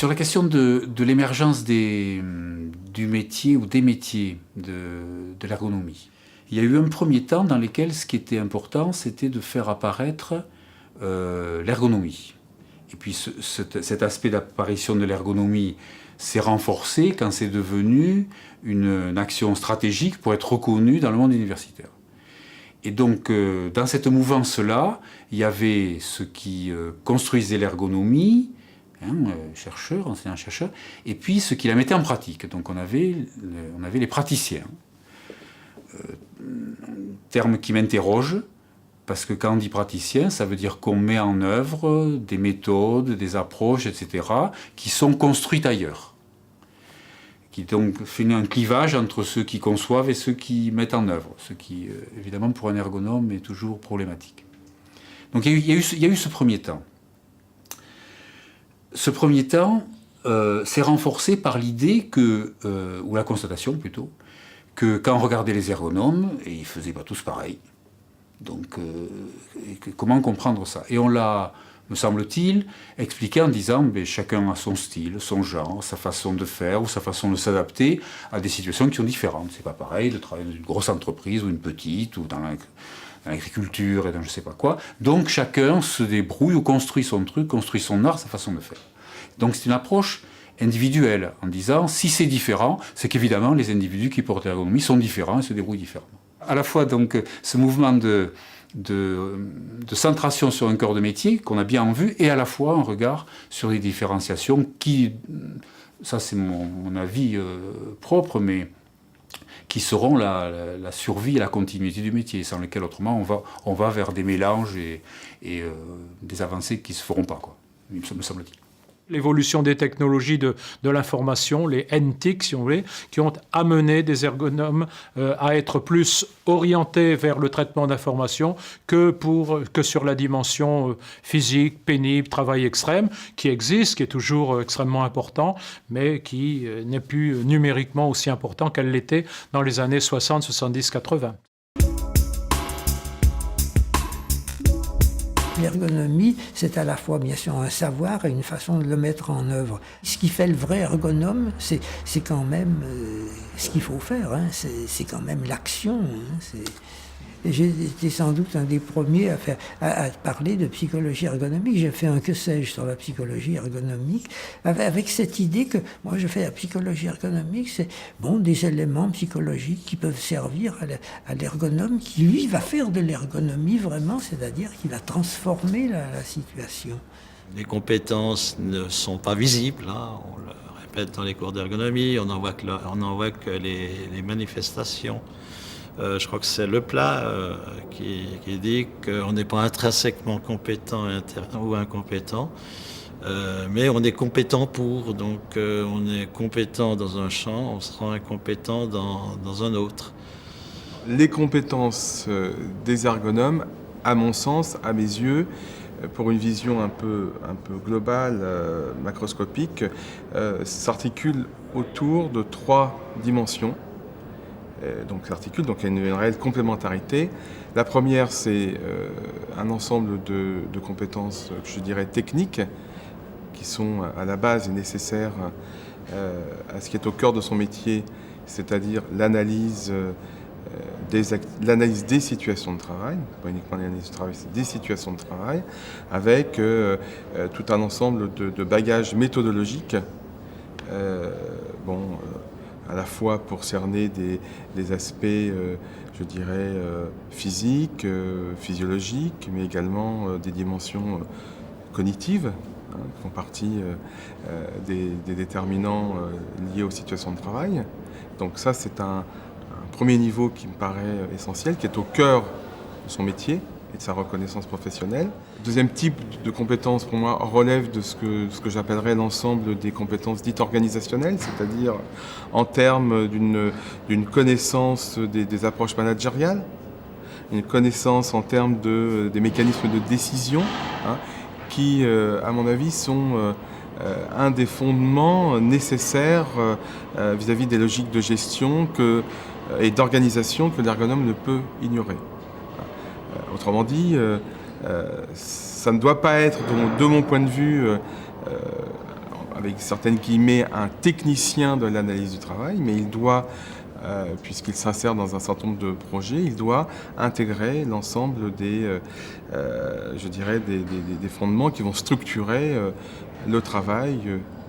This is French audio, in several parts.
Sur la question de l'émergence du métier ou des métiers de l'ergonomie, il y a eu un premier temps dans lequel ce qui était important, c'était de faire apparaître l'ergonomie. Et puis cet aspect d'apparition de l'ergonomie s'est renforcé quand c'est devenu une action stratégique pour être reconnue dans le monde universitaire. Et donc, dans cette mouvance-là, il y avait ceux qui construisaient l'ergonomie, chercheurs, enseignants-chercheurs, et puis ceux qui la mettaient en pratique. Donc on avait les praticiens. Terme qui m'interroge, parce que quand on dit praticien, ça veut dire qu'on met en œuvre des méthodes, des approches, etc., qui sont construites ailleurs. Qui donc fait un clivage entre ceux qui conçoivent et ceux qui mettent en œuvre, ce qui, évidemment, pour un ergonome, est toujours problématique. Donc il y a eu ce premier temps. Ce premier temps s'est renforcé par l'idée ou la constatation plutôt, que quand on regardait les ergonomes, et ils ne faisaient pas tous pareil. Donc, comment comprendre ça? Et on l'a, me semble-t-il, expliqué en disant chacun a son style, son genre, sa façon de faire ou sa façon de s'adapter à des situations qui sont différentes. C'est pas pareil de travailler dans une grosse entreprise ou une petite, ou dans l'agriculture et dans je sais pas quoi. Donc chacun se débrouille ou construit son truc, construit son art, sa façon de faire. Donc c'est une approche individuelle, en disant si c'est différent, c'est qu'évidemment les individus qui portent l'ergonomie sont différents et se débrouillent différemment. À la fois donc ce mouvement de centration sur un corps de métier qu'on a bien en vue, et à la fois un regard sur les différenciations qui, ça c'est mon avis propre, mais qui seront la survie et la continuité du métier, sans lesquels autrement on va vers des mélanges et des avancées qui ne se feront pas, quoi, me semble-t-il. L'évolution des technologies de l'information, les NTIC, si on voulait, qui ont amené des ergonomes à être plus orientés vers le traitement d'informations que sur la dimension physique, pénible, travail extrême, qui existe, qui est toujours extrêmement important, mais qui n'est plus numériquement aussi important qu'elle l'était dans les années 60, 70, 80. L'ergonomie, c'est à la fois bien sûr un savoir et une façon de le mettre en œuvre. Ce qui fait le vrai ergonome, c'est quand même ce qu'il faut faire, hein. C'est quand même l'action. Hein. J'ai été sans doute un des premiers à parler de psychologie ergonomique. J'ai fait un que sais-je sur la psychologie ergonomique, avec cette idée que moi je fais la psychologie ergonomique, c'est des éléments psychologiques qui peuvent servir à l'ergonome, qui lui va faire de l'ergonomie vraiment, c'est-à-dire qu'il va transformer la situation. Les compétences ne sont pas visibles, hein. On le répète dans les cours d'ergonomie, on n'en voit que les manifestations. Je crois que c'est Leplat qui dit qu'on n'est pas intrinsèquement compétent ou incompétent, mais on est compétent pour, donc on est compétent dans un champ, on sera incompétent dans un autre. Les compétences des ergonomes, à mon sens, à mes yeux, pour une vision un peu globale, macroscopique, s'articulent autour de 3 dimensions. Donc il y a une réelle complémentarité. La première, c'est un ensemble de compétences, je dirais, techniques, qui sont à la base et nécessaires à ce qui est au cœur de son métier, c'est-à-dire l'analyse des situations de travail, pas uniquement l'analyse du travail, c'est des situations de travail, avec tout un ensemble de bagages méthodologiques, à la fois pour cerner des aspects, je dirais, physiques, physiologiques, mais également des dimensions cognitives, qui font partie des déterminants liés aux situations de travail. Donc ça, c'est un premier niveau qui me paraît essentiel, qui est au cœur de son métier et de sa reconnaissance professionnelle. Deuxième type de compétences, pour moi, relève de ce que j'appellerais l'ensemble des compétences dites organisationnelles, c'est-à-dire en termes d'une connaissance des approches managériales, une connaissance en termes des mécanismes de décision, qui, à mon avis, sont un des fondements nécessaires vis-à-vis des logiques de gestion et d'organisation que l'ergonome ne peut ignorer. Autrement dit, ça ne doit pas être, de mon point de vue, avec certaines guillemets, un technicien de l'analyse du travail, mais il doit, puisqu'il s'insère dans un certain nombre de projets, il doit intégrer l'ensemble des, je dirais, des fondements qui vont structurer le travail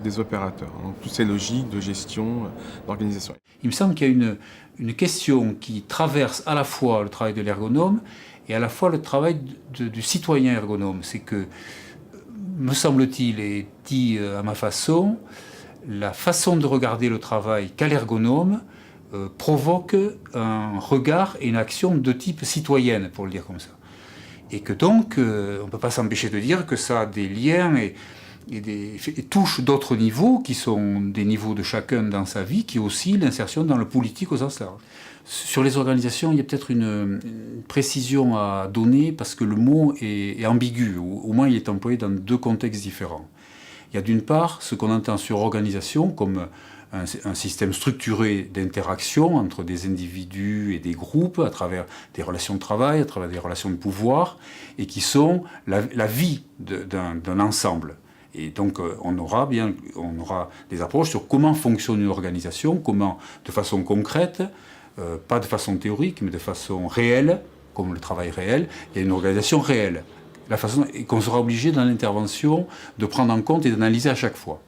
des opérateurs. Donc toutes ces logiques de gestion, d'organisation. Il me semble qu'il y a une question qui traverse à la fois le travail de l'ergonome et à la fois le travail du citoyen ergonome. C'est que, me semble-t-il, et dit à ma façon, la façon de regarder le travail qu'a l'ergonome provoque un regard et une action de type citoyenne, pour le dire comme ça. Et que donc, on ne peut pas s'empêcher de dire que ça a des liens et touche d'autres niveaux qui sont des niveaux de chacun dans sa vie, qui est aussi l'insertion dans le politique au sens large. Sur les organisations, il y a peut-être une précision à donner parce que le mot est ambigu, au moins il est employé dans deux contextes différents. Il y a d'une part ce qu'on entend sur organisation comme un système structuré d'interaction entre des individus et des groupes à travers des relations de travail, à travers des relations de pouvoir, et qui sont la vie d'un ensemble. Et donc on aura des approches sur comment fonctionne une organisation, comment de façon concrète, pas de façon théorique, mais de façon réelle, comme le travail réel, il y a une organisation réelle. La façon qu'on sera obligé dans l'intervention de prendre en compte et d'analyser à chaque fois.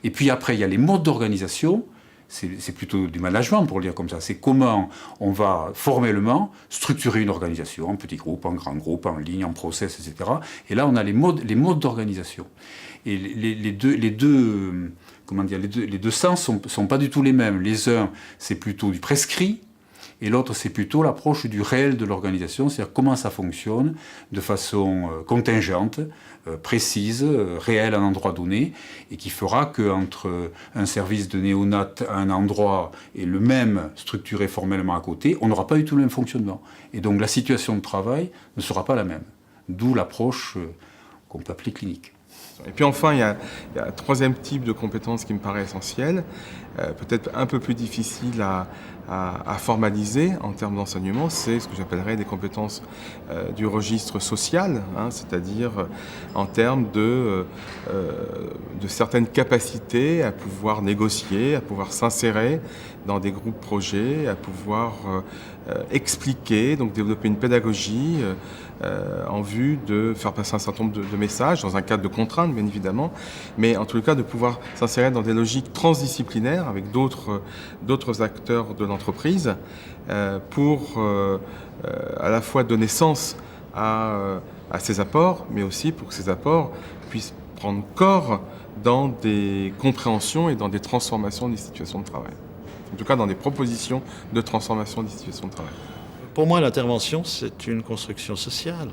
Et puis après, il y a les modes d'organisation, c'est plutôt du management pour le dire comme ça, c'est comment on va formellement structurer une organisation, en petits groupes, en grands groupes, en ligne, en process, etc. Et là, on a les modes d'organisation. Et les deux sens sont pas du tout les mêmes. Les uns, c'est plutôt du prescrit, et l'autre, c'est plutôt l'approche du réel de l'organisation, c'est-à-dire comment ça fonctionne de façon contingente, précise, réelle à un endroit donné, et qui fera qu'entre un service de néonat à un endroit et le même structuré formellement à côté, on n'aura pas du tout le même fonctionnement. Et donc la situation de travail ne sera pas la même. D'où l'approche qu'on peut appeler clinique. Et puis enfin, il y a un troisième type de compétence qui me paraît essentiel, peut-être un peu plus difficile à formaliser en termes d'enseignement, c'est ce que j'appellerais des compétences du registre social, c'est-à-dire en termes de certaines capacités à pouvoir négocier, à pouvoir s'insérer dans des groupes projets, à pouvoir expliquer, donc développer une pédagogie en vue de faire passer un certain nombre de messages, dans un cadre de contraintes bien évidemment, mais en tout cas de pouvoir s'insérer dans des logiques transdisciplinaires avec d'autres acteurs de l'entreprise pour à la fois donner sens à ces apports, mais aussi pour que ces apports puissent prendre corps dans des compréhensions et dans des transformations des situations de travail. En tout cas dans des propositions de transformation des situations de travail. Pour moi, l'intervention, c'est une construction sociale.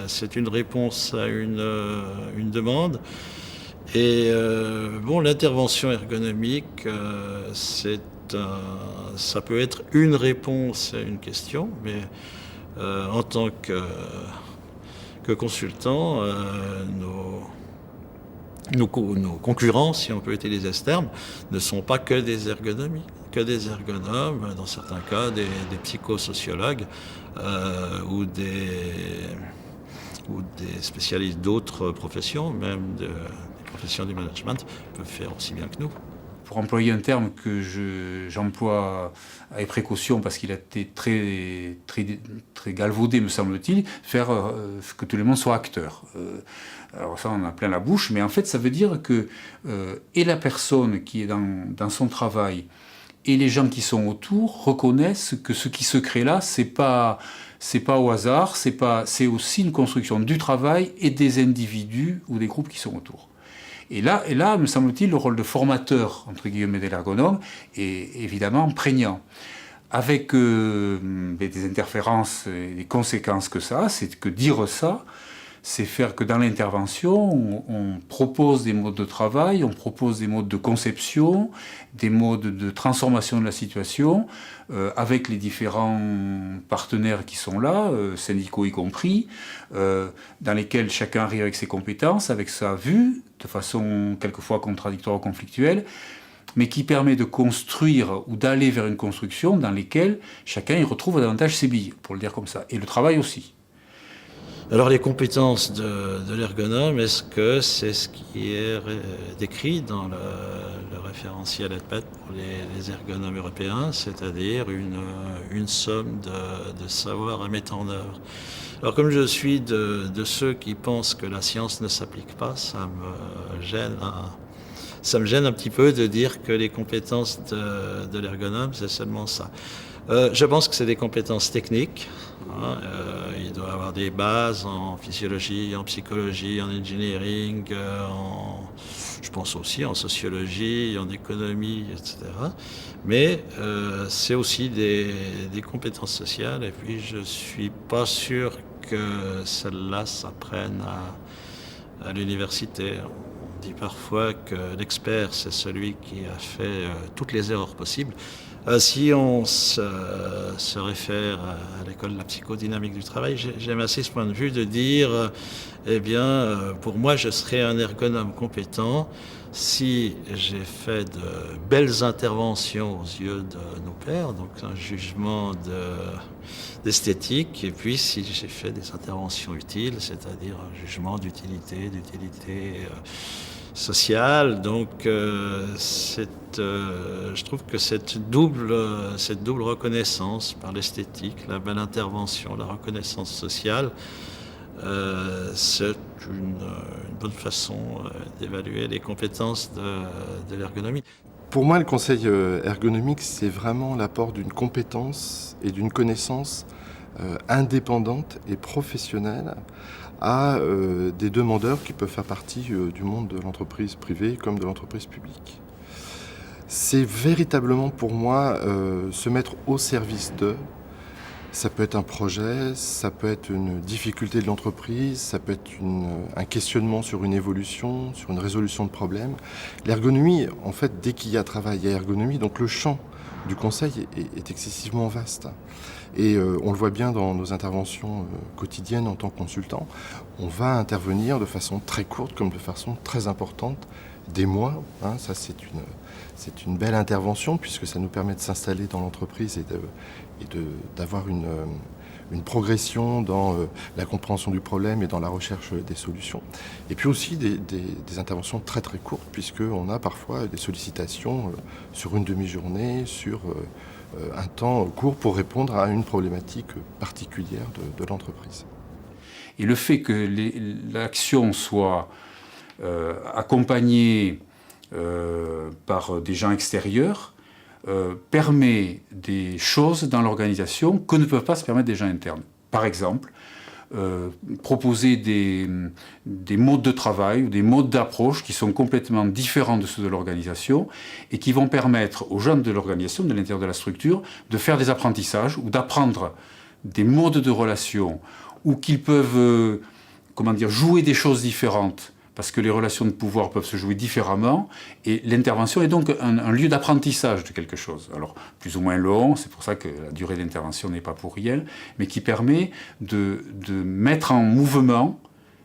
C'est une réponse à une demande. Et l'intervention ergonomique, ça peut être une réponse à une question, mais en tant que consultant, nos concurrents, si on peut utiliser ce terme, ne sont pas que des ergonomes, dans certains cas des psychosociologues ou des spécialistes d'autres professions, même des professions du management, peuvent faire aussi bien que nous. Pour employer un terme que j'emploie avec précaution parce qu'il a été très, très, très galvaudé, me semble-t-il, faire que tout le monde soit acteur. Alors ça, on a plein la bouche, mais en fait, ça veut dire que et la personne qui est dans son travail et les gens qui sont autour reconnaissent que ce qui se crée là, c'est pas au hasard, c'est aussi une construction du travail et des individus ou des groupes qui sont autour. Et là, me semble-t-il, le rôle de formateur, entre guillemets, de l'ergonome est évidemment prégnant. Avec des interférences et des conséquences que ça a, c'est que dire ça, c'est faire que dans l'intervention, on propose des modes de travail, on propose des modes de conception, des modes de transformation de la situation, avec les différents partenaires qui sont là, syndicaux y compris, dans lesquels chacun arrive avec ses compétences, avec sa vue, de façon quelquefois contradictoire ou conflictuelle, mais qui permet de construire ou d'aller vers une construction dans laquelle chacun y retrouve davantage ses billes, pour le dire comme ça, et le travail aussi. Alors les compétences de l'ergonome, est-ce que c'est ce qui est décrit dans le référentiel EDPET pour les ergonomes européens, c'est-à-dire une somme de savoir à mettre en œuvre? Alors comme je suis de ceux qui pensent que la science ne s'applique pas, ça me gêne un petit peu de dire que les compétences de l'ergonome, c'est seulement ça. Je pense que c'est des compétences techniques. Il doit y avoir des bases en physiologie, en psychologie, en engineering, je pense aussi en sociologie, en économie, etc. Mais c'est aussi des compétences sociales. Et puis je ne suis pas sûr que celles-là s'apprennent à l'université. On dit parfois que l'expert, c'est celui qui a fait toutes les erreurs possibles. Si on se réfère à l'école de la psychodynamique du travail, j'aime assez ce point de vue de dire, eh bien, pour moi, je serais un ergonome compétent si j'ai fait de belles interventions aux yeux de nos pairs, donc un jugement d'esthétique, et puis si j'ai fait des interventions utiles, c'est-à-dire un jugement d'utilité sociale. Donc je trouve que cette double reconnaissance par l'esthétique, la belle intervention, la reconnaissance sociale, c'est une bonne façon d'évaluer les compétences de l'ergonomie. Pour moi, le conseil ergonomique, c'est vraiment l'apport d'une compétence et d'une connaissance indépendante et professionnelle à des demandeurs qui peuvent faire partie du monde de l'entreprise privée comme de l'entreprise publique. C'est véritablement pour moi se mettre au service d'eux. Ça peut être un projet, ça peut être une difficulté de l'entreprise, ça peut être un questionnement sur une évolution, sur une résolution de problème. L'ergonomie, en fait, dès qu'il y a travail, il y a ergonomie, donc le champ du conseil est excessivement vaste. Et on le voit bien dans nos interventions quotidiennes en tant que consultant. On va intervenir de façon très courte comme de façon très importante, des mois. Ça, c'est une belle intervention puisque ça nous permet de s'installer dans l'entreprise et d'avoir une progression dans la compréhension du problème et dans la recherche des solutions. Et puis aussi des interventions très très courtes puisqu'on a parfois des sollicitations sur une demi-journée, sur un temps court pour répondre à une problématique particulière de l'entreprise. Et le fait que l'action soit accompagnée par des gens extérieurs permet des choses dans l'organisation que ne peuvent pas se permettre des gens internes. Par exemple, proposer des modes de travail ou des modes d'approche qui sont complètement différents de ceux de l'organisation et qui vont permettre aux gens de l'organisation, de l'intérieur de la structure, de faire des apprentissages ou d'apprendre des modes de relation ou qu'ils peuvent jouer des choses différentes parce que les relations de pouvoir peuvent se jouer différemment, et l'intervention est donc un lieu d'apprentissage de quelque chose. Alors, plus ou moins long, c'est pour ça que la durée d'intervention n'est pas pour rien, mais qui permet de mettre en mouvement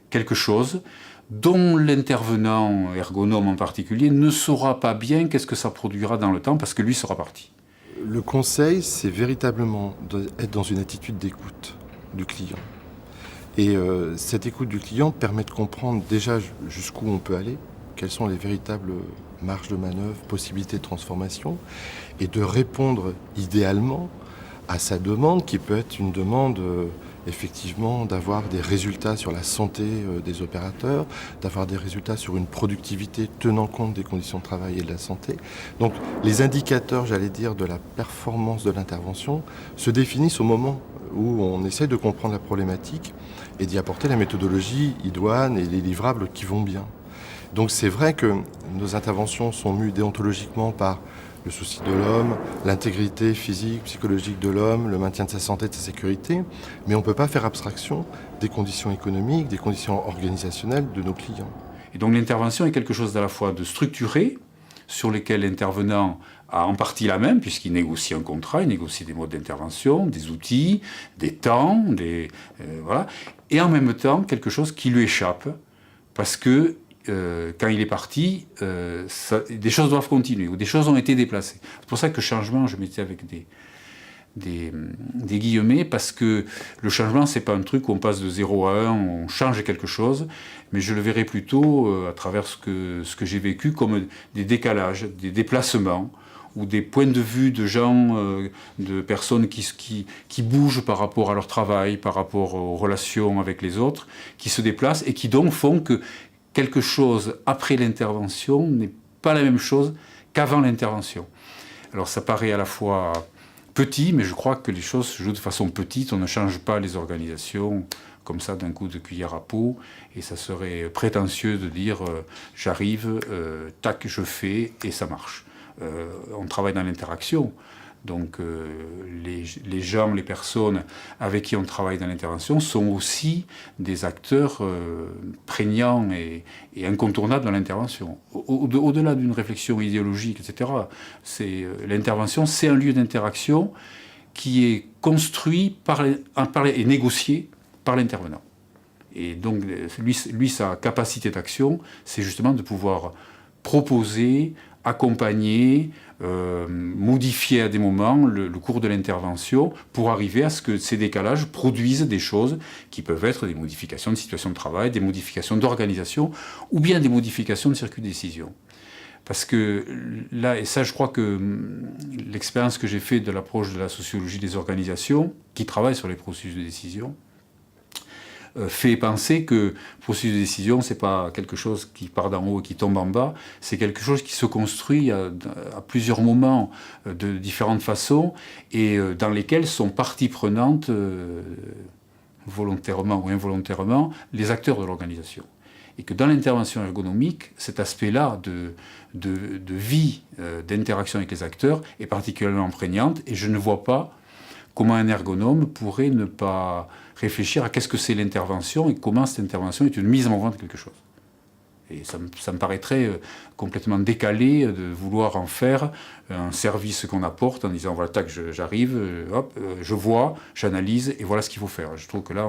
quelque chose dont l'intervenant ergonome en particulier ne saura pas bien qu'est-ce que ça produira dans le temps, parce que lui sera parti. Le conseil, c'est véritablement être dans une attitude d'écoute du client. Et cette écoute du client permet de comprendre déjà jusqu'où on peut aller, quelles sont les véritables marges de manœuvre, possibilités de transformation, et de répondre idéalement à sa demande, qui peut être une demande effectivement d'avoir des résultats sur la santé des opérateurs, d'avoir des résultats sur une productivité tenant compte des conditions de travail et de la santé. Donc les indicateurs, j'allais dire, de la performance de l'intervention se définissent au moment où on essaie de comprendre la problématique et d'y apporter la méthodologie idoine et les livrables qui vont bien. Donc c'est vrai que nos interventions sont mues déontologiquement par le souci de l'homme, l'intégrité physique, psychologique de l'homme, le maintien de sa santé, de sa sécurité, mais on ne peut pas faire abstraction des conditions économiques, des conditions organisationnelles de nos clients. Et donc l'intervention est quelque chose à la fois de structuré, sur lesquels l'intervenant a en partie la même, puisqu'il négocie un contrat, il négocie des modes d'intervention, des outils, des temps, voilà, et en même temps quelque chose qui lui échappe, parce que quand il est parti, des choses doivent continuer, ou des choses ont été déplacées. C'est pour ça que changement, je mettais avec des guillemets, parce que le changement, c'est pas un truc où on passe de 0 à 1, on change quelque chose, mais je le verrai plutôt à travers ce que j'ai vécu comme des décalages, des déplacements, ou des points de vue de gens, de personnes qui bougent par rapport à leur travail, par rapport aux relations avec les autres, qui se déplacent et qui donc font que quelque chose après l'intervention n'est pas la même chose qu'avant l'intervention. Alors ça paraît à la fois petit, mais je crois que les choses se jouent de façon petite. On ne change pas les organisations comme ça d'un coup de cuillère à peau, et ça serait prétentieux de dire j'arrive, tac, je fais et ça marche. On travaille dans l'interaction. Donc les gens, les personnes avec qui on travaille dans l'intervention sont aussi des acteurs prégnants et incontournables dans l'intervention. Au-delà d'une réflexion idéologique, etc., l'intervention, c'est un lieu d'interaction qui est construit et négocié par l'intervenant. Et donc lui, sa capacité d'action, c'est justement de pouvoir proposer, accompagner, modifier à des moments le cours de l'intervention pour arriver à ce que ces décalages produisent des choses qui peuvent être des modifications de situation de travail, des modifications d'organisation ou bien des modifications de circuit de décision. Parce que là, et ça je crois que l'expérience que j'ai faite de l'approche de la sociologie des organisations qui travaille sur les processus de décision fait penser que le processus de décision, c'est pas quelque chose qui part d'en haut et qui tombe en bas, c'est quelque chose qui se construit à plusieurs moments de différentes façons et dans lesquels sont partie prenante, volontairement ou involontairement, les acteurs de l'organisation. Et que dans l'intervention ergonomique, cet aspect-là de vie, d'interaction avec les acteurs est particulièrement prégnante et je ne vois pas comment un ergonome pourrait ne pas réfléchir à qu'est-ce que c'est l'intervention et comment cette intervention est une mise en œuvre de quelque chose. Et ça me paraîtrait complètement décalé de vouloir en faire un service qu'on apporte en disant voilà, tac, j'arrive, hop, je vois, j'analyse et voilà ce qu'il faut faire. Je trouve que là,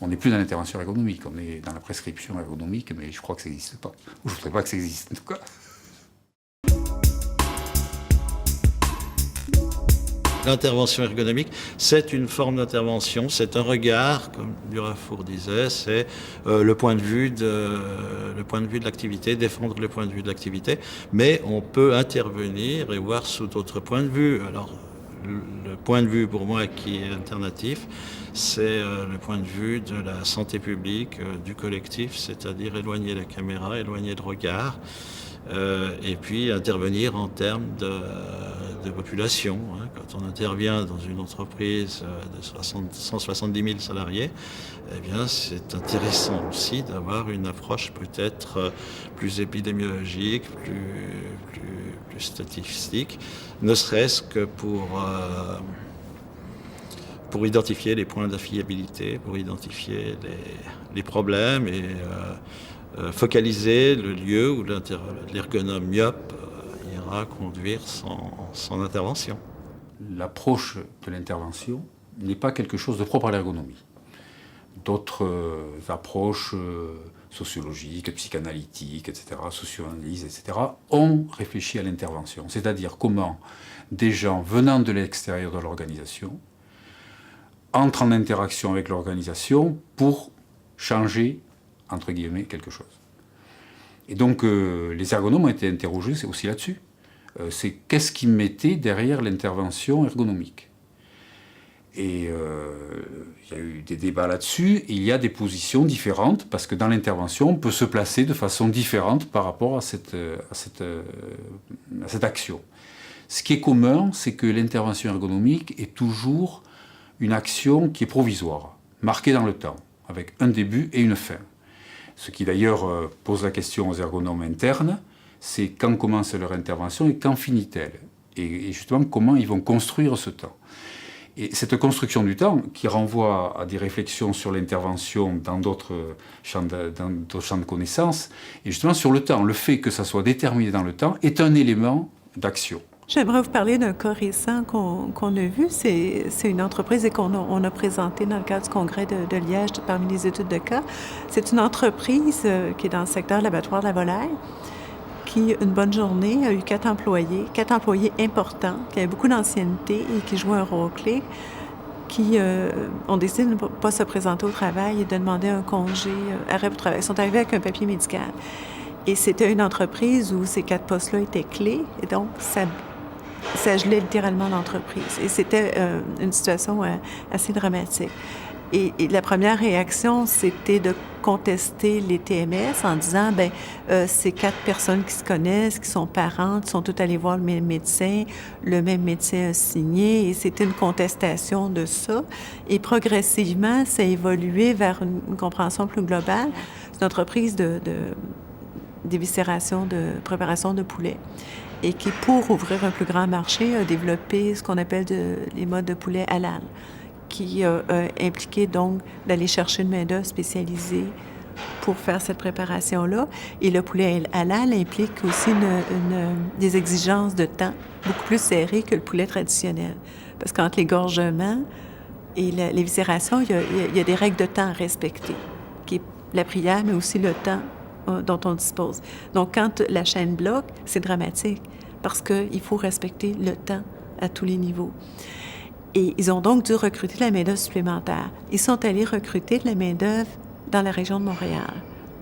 on n'est plus dans l'intervention ergonomique, on est dans la prescription ergonomique, mais je crois que ça n'existe pas. Ou je ne voudrais pas que ça existe, en tout cas. L'intervention ergonomique, c'est une forme d'intervention, c'est un regard, comme Durafour disait, c'est le point de vue de l'activité, défendre le point de vue de l'activité, mais on peut intervenir et voir sous d'autres points de vue. Alors, le point de vue pour moi qui est alternatif, c'est le point de vue de la santé publique, du collectif, c'est-à-dire éloigner la caméra, éloigner le regard. Et puis intervenir en termes de population. Hein. Quand on intervient dans une entreprise de 170 000 salariés, eh bien, c'est intéressant aussi d'avoir une approche peut-être plus épidémiologique, plus statistique, ne serait-ce que pour identifier les points d'affiliabilité, pour identifier les problèmes et focaliser le lieu où l'ergonome myope ira conduire son intervention. L'approche de l'intervention n'est pas quelque chose de propre à l'ergonomie. D'autres approches sociologiques, psychanalytiques, etc., socio-analyse, etc., ont réfléchi à l'intervention. C'est-à-dire comment des gens venant de l'extérieur de l'organisation entrent en interaction avec l'organisation pour changer entre guillemets, quelque chose. Et donc, les ergonomes ont été interrogés aussi là-dessus. C'est qu'est-ce qu'ils mettaient derrière l'intervention ergonomique. Et il y a eu des débats là-dessus, et il y a des positions différentes, parce que dans l'intervention, on peut se placer de façon différente par rapport à cette action. Ce qui est commun, c'est que l'intervention ergonomique est toujours une action qui est provisoire, marquée dans le temps, avec un début et une fin. Ce qui d'ailleurs pose la question aux ergonomes internes, c'est quand commence leur intervention et quand finit-elle. Et justement, comment ils vont construire ce temps. Et cette construction du temps, qui renvoie à des réflexions sur l'intervention dans d'autres champs de connaissances, et justement sur le temps, le fait que ça soit déterminé dans le temps est un élément d'action. J'aimerais vous parler d'un cas récent qu'on a vu. C'est une entreprise et qu'on a présenté dans le cadre du congrès de Liège parmi les études de cas. C'est une entreprise qui est dans le secteur de l'abattoir de la volaille qui, une bonne journée, a eu 4 employés importants, qui avaient beaucoup d'ancienneté et qui jouaient un rôle clé, qui ont décidé de ne pas se présenter au travail et de demander un congé, arrêt pour travail. Ils sont arrivés avec un papier médical. Et c'était une entreprise où ces 4 postes-là étaient clés, et donc ça gelait littéralement l'entreprise. Et c'était une situation assez dramatique. Et la première réaction, c'était de contester les TMS en disant, c'est 4 personnes qui se connaissent, qui sont parentes, qui sont toutes allées voir le même médecin a signé, et c'était une contestation de ça. Et progressivement, ça a évolué vers une compréhension plus globale. C'est une entreprise d'éviscération, de préparation de poulet, et qui, pour ouvrir un plus grand marché, a développé ce qu'on appelle les modes de poulet halal, qui impliquait donc d'aller chercher une main-d'œuvre spécialisée pour faire cette préparation-là. Et le poulet halal implique aussi des exigences de temps beaucoup plus serrées que le poulet traditionnel. Parce qu'entre l'égorgement et l'éviscération, il y a des règles de temps à respecter, qui est la prière, mais aussi le temps dont on dispose. Donc, quand la chaîne bloque, c'est dramatique, parce qu'il faut respecter le temps à tous les niveaux. Et ils ont donc dû recruter de la main-d'œuvre supplémentaire. Ils sont allés recruter de la main-d'œuvre dans la région de Montréal,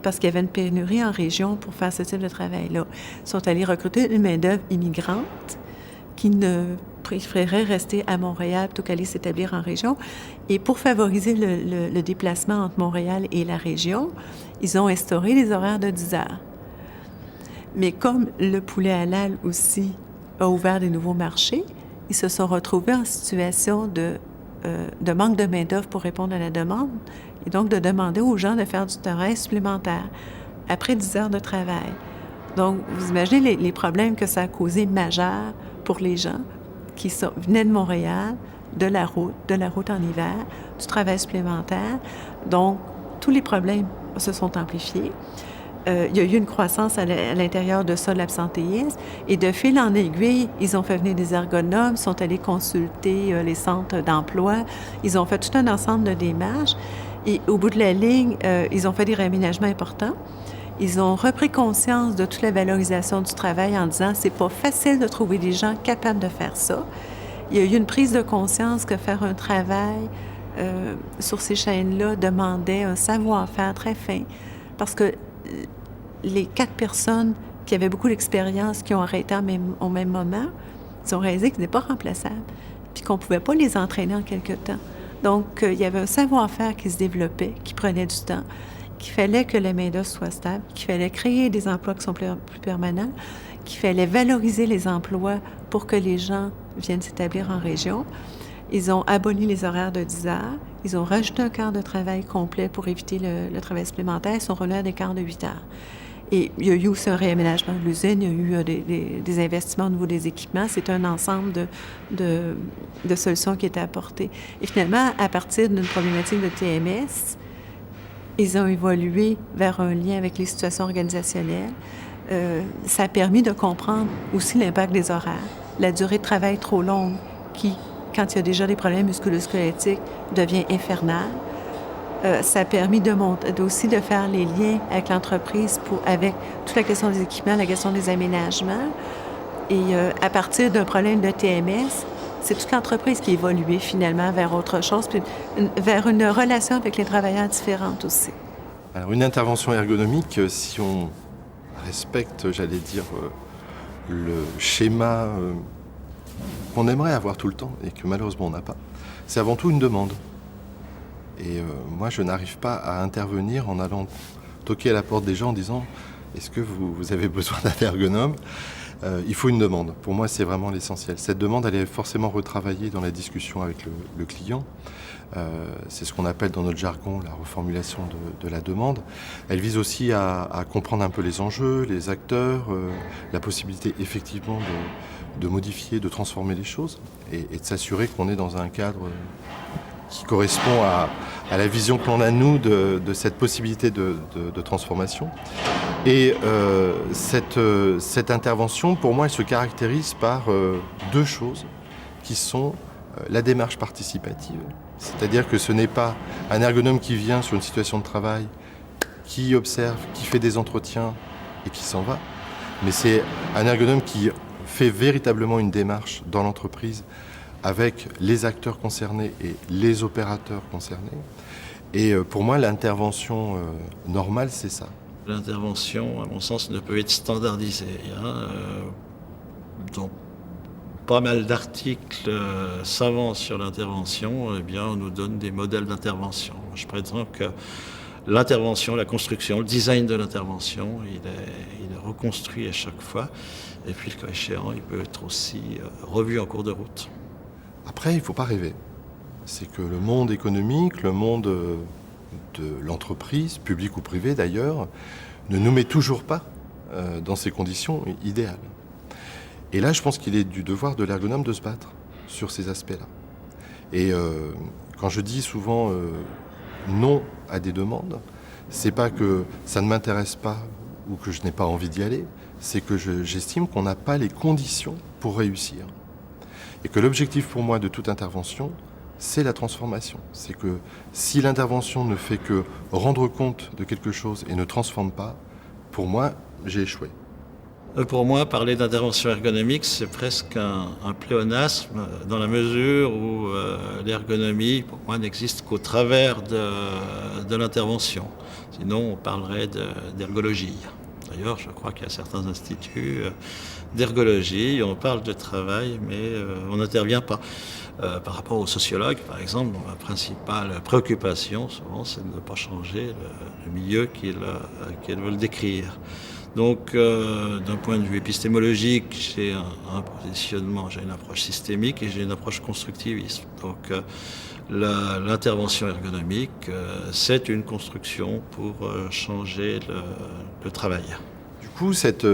parce qu'il y avait une pénurie en région pour faire ce type de travail-là. Ils sont allés recruter une main-d'œuvre immigrante qui ne préférerait rester à Montréal plutôt qu'aller s'établir en région. Et pour favoriser le déplacement entre Montréal et la région, ils ont instauré les horaires de 10 heures. Mais comme le poulet halal aussi a ouvert des nouveaux marchés, ils se sont retrouvés en situation de manque de main-d'œuvre pour répondre à la demande, et donc de demander aux gens de faire du travail supplémentaire après 10 heures de travail. Donc, vous imaginez les problèmes que ça a causé majeurs pour les gens qui venaient de Montréal, de la route en hiver, du travail supplémentaire. Donc, tous les problèmes se sont amplifiés. Il y a eu une croissance à l'intérieur de ça, l'absentéisme. Et de fil en aiguille, ils ont fait venir des ergonomes, sont allés consulter les centres d'emploi. Ils ont fait tout un ensemble de démarches. Et au bout de la ligne, ils ont fait des réaménagements importants. Ils ont repris conscience de toute la valorisation du travail en disant « c'est pas facile de trouver des gens capables de faire ça ». Il y a eu une prise de conscience que faire un travail sur ces chaînes-là demandait un savoir-faire très fin, parce que les 4 personnes qui avaient beaucoup d'expérience, qui ont arrêté au même moment, ils ont réalisé qu'ils n'étaient pas remplaçables, puis qu'on ne pouvait pas les entraîner en quelque temps. Donc, il y avait un savoir-faire qui se développait, qui prenait du temps, qu'il fallait que la main-d'œuvre soit stable, qu'il fallait créer des emplois qui sont plus permanents, qu'il fallait valoriser les emplois pour que les gens viennent s'établir en région. Ils ont aboli les horaires de 10 heures. Ils ont rajouté un quart de travail complet pour éviter le travail supplémentaire. Ils sont revenus à des quarts de 8 heures. Et il y a eu aussi un réaménagement de l'usine. Il y a eu des investissements au niveau des équipements. C'est un ensemble de solutions qui étaient apportées. Et finalement, à partir d'une problématique de TMS, ils ont évolué vers un lien avec les situations organisationnelles. Ça a permis de comprendre aussi l'impact des horaires, la durée de travail trop longue qui, quand il y a déjà des problèmes musculo-squelettiques, devient infernale. Ça a permis aussi de faire les liens avec l'entreprise avec toute la question des équipements, la question des aménagements. Et à partir d'un problème de TMS, c'est toute l'entreprise qui évoluait finalement vers autre chose, puis vers une relation avec les travailleurs différente aussi. Alors une intervention ergonomique, si on respecte, j'allais dire, le schéma qu'on aimerait avoir tout le temps et que malheureusement on n'a pas, c'est avant tout une demande. Et moi, je n'arrive pas à intervenir en allant toquer à la porte des gens en disant « Est-ce que vous avez besoin d'un ergonome ?» Il faut une demande. Pour moi, c'est vraiment l'essentiel. Cette demande, elle est forcément retravaillée dans la discussion avec le client. C'est ce qu'on appelle dans notre jargon la reformulation de la demande. Elle vise aussi à comprendre un peu les enjeux, les acteurs, la possibilité effectivement de modifier, de transformer les choses et de s'assurer qu'on est dans un cadre qui correspond à la vision que l'on a, nous, de cette possibilité de transformation. Et cette intervention, pour moi, elle se caractérise par 2 choses qui sont la démarche participative. C'est-à-dire que ce n'est pas un ergonome qui vient sur une situation de travail, qui observe, qui fait des entretiens et qui s'en va, Mais c'est un ergonome qui fait véritablement une démarche dans l'entreprise avec les acteurs concernés et les opérateurs concernés. Et pour moi, l'intervention normale, c'est ça. L'intervention, à mon sens, ne peut être standardisée. Donc, pas mal d'articles savants sur l'intervention, eh bien, on nous donne des modèles d'intervention. Je prétends que l'intervention, la construction, le design de l'intervention, il est reconstruit à chaque fois. Et puis, le cas échéant, il peut être aussi revu en cours de route. Après, il ne faut pas rêver. C'est que le monde économique, le monde de l'entreprise, publique ou privée d'ailleurs, ne nous met toujours pas dans ces conditions idéales. Et là, je pense qu'il est du devoir de l'ergonome de se battre sur ces aspects-là. Et quand je dis souvent non à des demandes, c'est pas que ça ne m'intéresse pas ou que je n'ai pas envie d'y aller, c'est que j'estime qu'on n'a pas les conditions pour réussir. Et que l'objectif pour moi de toute intervention, c'est la transformation. C'est que si l'intervention ne fait que rendre compte de quelque chose et ne transforme pas, pour moi, j'ai échoué. Pour moi, parler d'intervention ergonomique, c'est presque un pléonasme dans la mesure où l'ergonomie, pour moi, n'existe qu'au travers de l'intervention. Sinon, on parlerait d'ergologie. D'ailleurs, je crois qu'il y a certains instituts d'ergologie, on parle de travail, mais on n'intervient pas. Par rapport aux sociologues, par exemple, dont la principale préoccupation, souvent, c'est de ne pas changer le milieu qu'ils veulent décrire. Donc, d'un point de vue épistémologique, j'ai un positionnement, j'ai une approche systémique et j'ai une approche constructiviste. Donc, l'intervention ergonomique, c'est une construction pour changer le travail. Du coup, cette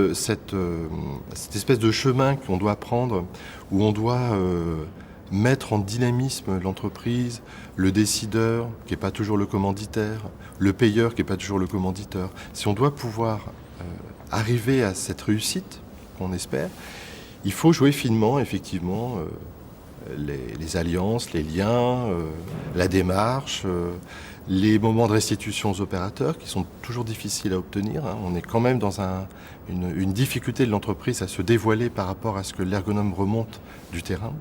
espèce de chemin qu'on doit prendre, où on doit mettre en dynamisme l'entreprise, le décideur, qui n'est pas toujours le commanditaire, le payeur, qui n'est pas toujours le commanditeur, si on doit pouvoir arriver à cette réussite qu'on espère, il faut jouer finement, effectivement, les alliances, les liens, la démarche, les moments de restitution aux opérateurs qui sont toujours difficiles à obtenir. On est quand même dans une difficulté de l'entreprise à se dévoiler par rapport à ce que l'ergonome remonte du terrain.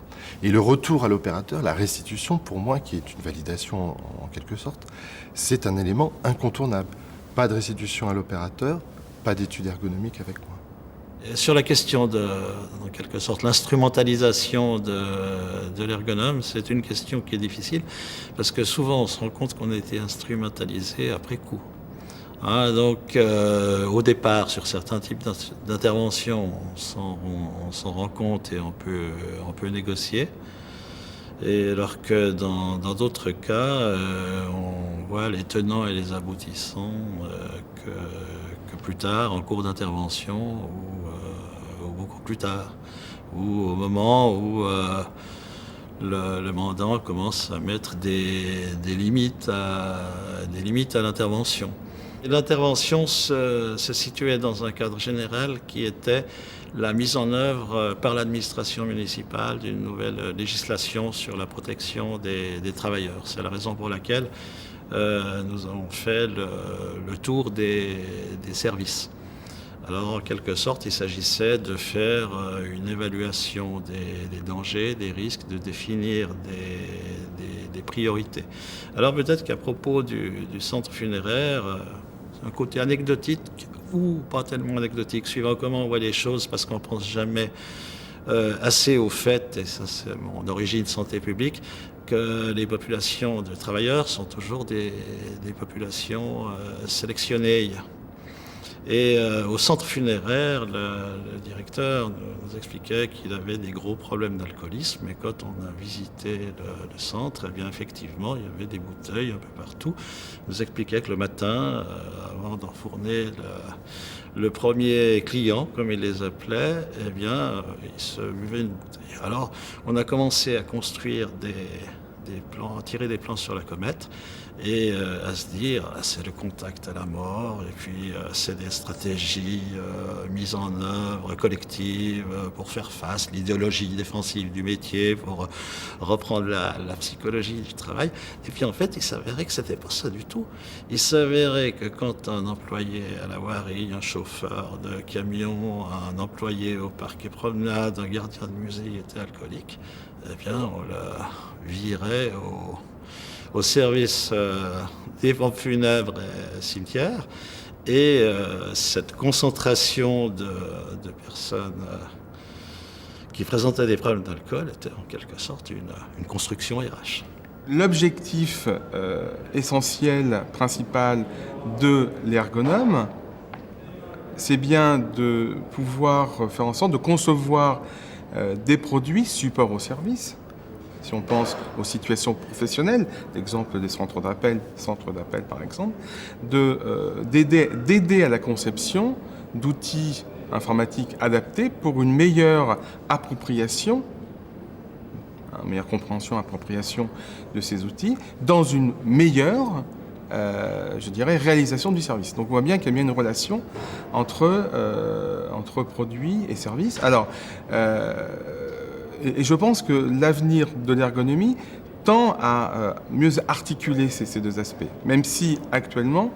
Et le retour à l'opérateur, la restitution, pour moi, qui est une validation en quelque sorte, c'est un élément incontournable. Pas de restitution à l'opérateur, pas d'étude ergonomique avec moi. Et sur la question en quelque sorte, l'instrumentalisation de l'ergonome, c'est une question qui est difficile parce que souvent on se rend compte qu'on a été instrumentalisé après coup. Donc au départ, sur certains types d'interventions, on s'en rend compte et on peut négocier. Et alors que dans d'autres cas, on voit les tenants et les aboutissants que plus tard, en cours d'intervention, ou beaucoup plus tard, ou au moment où le mandant commence à mettre des limites à l'intervention. Et l'intervention se situait dans un cadre général qui était la mise en œuvre par l'administration municipale d'une nouvelle législation sur la protection des travailleurs. C'est la raison pour laquelle nous avons fait le tour des services. Alors, en quelque sorte, il s'agissait de faire une évaluation des dangers, des risques, de définir des priorités. Alors, peut-être qu'à propos du centre funéraire, un côté anecdotique ou pas tellement anecdotique, suivant comment on voit les choses, parce qu'on ne pense jamais assez au fait, et ça c'est mon origine santé publique, que les populations de travailleurs sont toujours des populations sélectionnées. Et au centre funéraire, le directeur nous expliquait qu'il avait des gros problèmes d'alcoolisme. Et quand on a visité le centre, eh bien effectivement, il y avait des bouteilles un peu partout. Il nous expliquait que le matin, avant d'enfourner le premier client, comme il les appelait, eh bien, il se buvait une bouteille. Alors, on a commencé à construire tirer des plans sur la comète et à se dire c'est le contact à la mort et puis c'est des stratégies mises en œuvre collectives pour faire face, l'idéologie défensive du métier, pour reprendre la psychologie du travail. Et puis en fait, il s'avérait que c'était pas ça du tout. Il s'avérait que quand un employé à la voirie, un chauffeur de camion, un employé au parc et promenade, un gardien de musée était alcoolique, eh bien on le virait au service des pompes funèbres et cimetières. Et cette concentration de personnes qui présentaient des problèmes d'alcool était en quelque sorte une construction RH. L'objectif essentiel, principal de l'ergonome, c'est bien de pouvoir faire en sorte de concevoir des produits support au service. Si on pense aux situations professionnelles, l'exemple des centres d'appel par exemple, d'aider à la conception d'outils informatiques adaptés pour une meilleure appropriation, une meilleure compréhension, appropriation de ces outils, dans une meilleure, réalisation du service. Donc on voit bien qu'il y a bien une relation entre produits et services. Alors, et je pense que l'avenir de l'ergonomie tend à mieux articuler ces deux aspects. Même si, actuellement,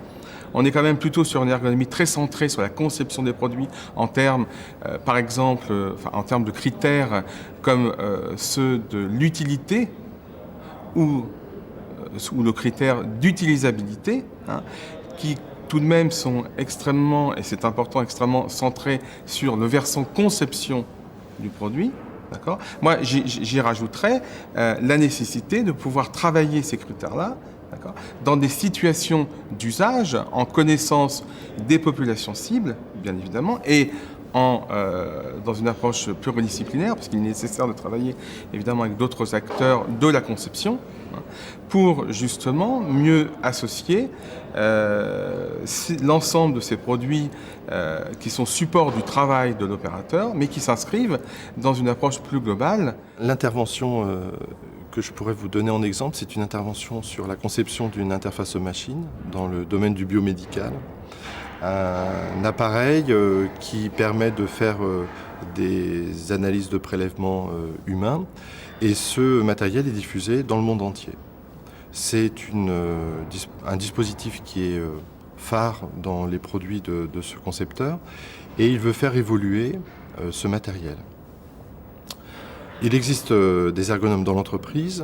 on est quand même plutôt sur une ergonomie très centrée sur la conception des produits en termes, par exemple, en termes de critères comme ceux de l'utilité ou le critère d'utilisabilité, qui tout de même sont extrêmement, et c'est important, extrêmement centrés sur le versant conception du produit. D'accord ? Moi, j'y rajouterais la nécessité de pouvoir travailler ces critères-là, d'accord, dans des situations d'usage, en connaissance des populations cibles, bien évidemment, et dans une approche pluridisciplinaire, parce qu'il est nécessaire de travailler évidemment avec d'autres acteurs de la conception, pour justement mieux associer l'ensemble de ces produits qui sont support du travail de l'opérateur, mais qui s'inscrivent dans une approche plus globale. L'intervention que je pourrais vous donner en exemple, c'est une intervention sur la conception d'une interface machine dans le domaine du biomédical. Un appareil qui permet de faire des analyses de prélèvements humains, et ce matériel est diffusé dans le monde entier. C'est un dispositif qui est phare dans les produits de ce concepteur, et il veut faire évoluer ce matériel. Il existe des ergonomes dans l'entreprise,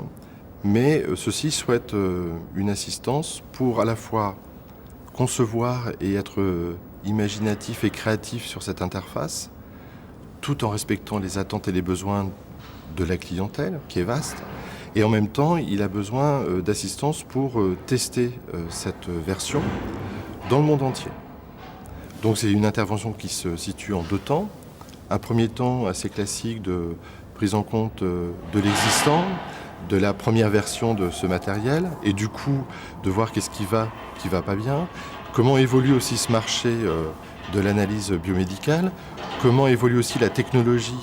mais ceux-ci souhaitent une assistance pour à la fois concevoir et être imaginatif et créatif sur cette interface, tout en respectant les attentes et les besoins de la clientèle, qui est vaste. Et en même temps, il a besoin d'assistance pour tester cette version dans le monde entier. Donc c'est une intervention qui se situe en deux temps. Un premier temps assez classique de prise en compte de l'existant, de la première version de ce matériel, et du coup de voir qu'est-ce qui va pas bien, comment évolue aussi ce marché de l'analyse biomédicale, comment évolue aussi la technologie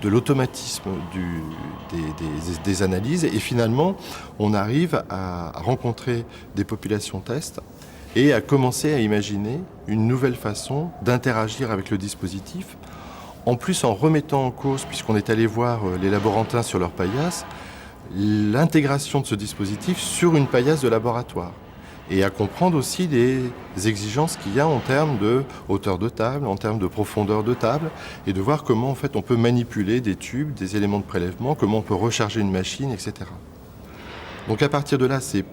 de l'automatisme des analyses, et finalement on arrive à rencontrer des populations test et à commencer à imaginer une nouvelle façon d'interagir avec le dispositif, en plus en remettant en cause, puisqu'on est allé voir les laborantins sur leur paillasse, l'intégration de ce dispositif sur une paillasse de laboratoire, et à comprendre aussi les exigences qu'il y a en termes de hauteur de table, en termes de profondeur de table, et de voir comment en fait on peut manipuler des tubes, des éléments de prélèvement, comment on peut recharger une machine, etc. Donc à partir de là, c'est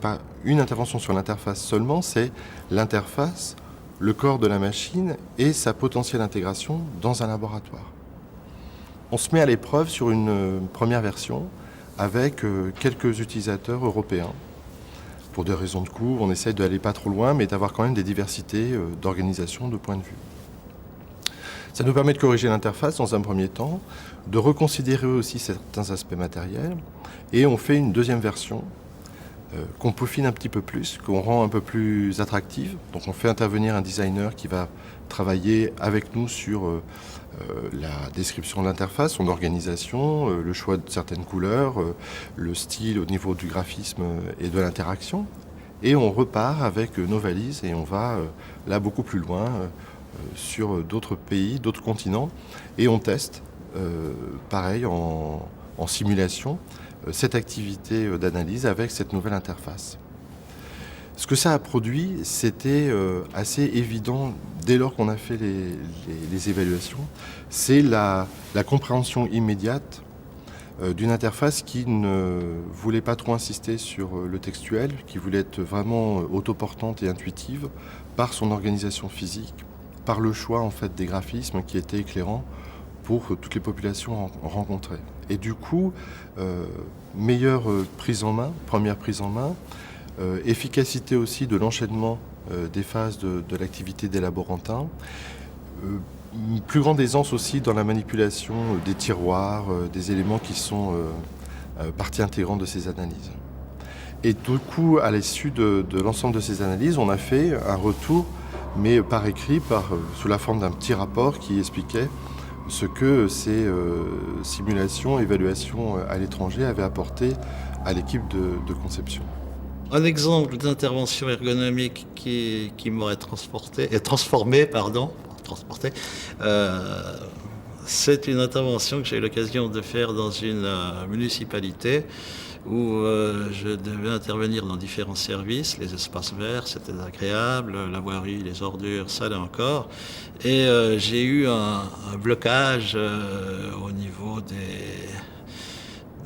pas une intervention sur l'interface seulement, c'est l'interface, le corps de la machine et sa potentielle intégration dans un laboratoire. On se met à l'épreuve sur une première version avec quelques utilisateurs européens. Pour des raisons de coût, on essaie d'aller pas trop loin, mais d'avoir quand même des diversités d'organisation, de points de vue. Ça nous permet de corriger l'interface dans un premier temps, de reconsidérer aussi certains aspects matériels, et on fait une deuxième version qu'on peaufine un petit peu plus, qu'on rend un peu plus attractive. Donc on fait intervenir un designer qui va travailler avec nous sur la description de l'interface, son organisation, le choix de certaines couleurs, le style au niveau du graphisme et de l'interaction. Et on repart avec nos valises et on va là beaucoup plus loin sur d'autres pays, d'autres continents. Et on teste, pareil, en simulation, cette activité d'analyse avec cette nouvelle interface. Ce que ça a produit, c'était assez évident dès lors qu'on a fait les évaluations. C'est la compréhension immédiate d'une interface qui ne voulait pas trop insister sur le textuel, qui voulait être vraiment autoportante et intuitive par son organisation physique, par le choix en fait des graphismes qui étaient éclairants pour toutes les populations rencontrées. Et du coup, meilleure prise en main, première prise en main, efficacité aussi de l'enchaînement des phases de l'activité des laborantins, plus grande aisance aussi dans la manipulation des tiroirs, des éléments qui sont partie intégrante de ces analyses. Et du coup, à l'issue de l'ensemble de ces analyses, on a fait un retour, mais par écrit, sous la forme d'un petit rapport qui expliquait ce que ces simulations, évaluations à l'étranger avaient apporté à l'équipe de conception. Un exemple d'intervention ergonomique qui m'aurait transformé, c'est une intervention que j'ai eu l'occasion de faire dans une municipalité où je devais intervenir dans différents services. Les espaces verts, c'était agréable, la voirie, les ordures, ça là encore. Et j'ai eu un blocage au niveau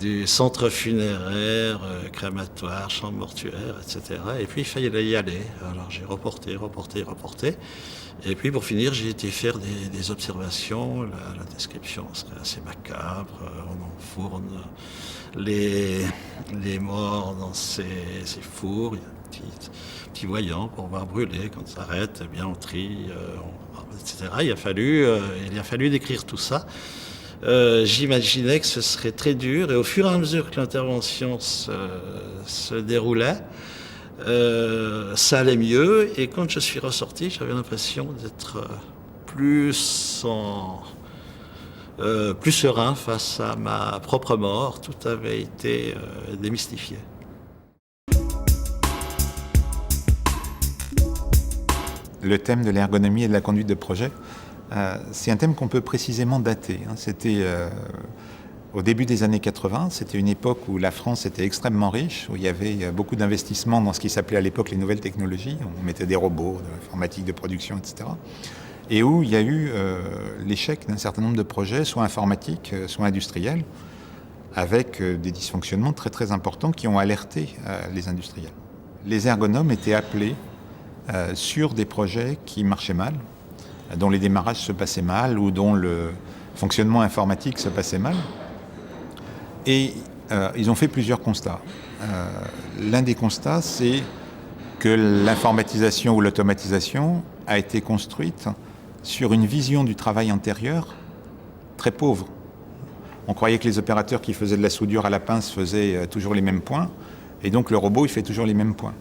du centre funéraire, crématoire, chambre mortuaire, etc. Et puis il fallait y aller. Alors j'ai reporté. Et puis pour finir, j'ai été faire des observations. La description serait assez macabre. On enfourne les morts dans ces fours. Il y a un petit voyant pour voir brûler. Quand ça s'arrête, eh bien on trie, etc. Il a fallu décrire tout ça. J'imaginais que ce serait très dur et au fur et à mesure que l'intervention se déroulait, ça allait mieux et quand je suis ressorti, j'avais l'impression d'être plus serein face à ma propre mort. Tout avait été démystifié. Le thème de l'ergonomie et de la conduite de projet, c'est un thème qu'on peut précisément dater. C'était au début des années 80, c'était une époque où la France était extrêmement riche, où il y avait beaucoup d'investissements dans ce qui s'appelait à l'époque les nouvelles technologies. On mettait des robots, de l'informatique de production, etc. Et où il y a eu l'échec d'un certain nombre de projets, soit informatiques, soit industriels, avec des dysfonctionnements très très importants qui ont alerté les industriels. Les ergonomes étaient appelés sur des projets qui marchaient mal, dont les démarrages se passaient mal ou dont le fonctionnement informatique se passait mal. Et ils ont fait plusieurs constats. L'un des constats, c'est que l'informatisation ou l'automatisation a été construite sur une vision du travail antérieur très pauvre. On croyait que les opérateurs qui faisaient de la soudure à la pince faisaient toujours les mêmes points, et donc le robot, il fait toujours les mêmes points.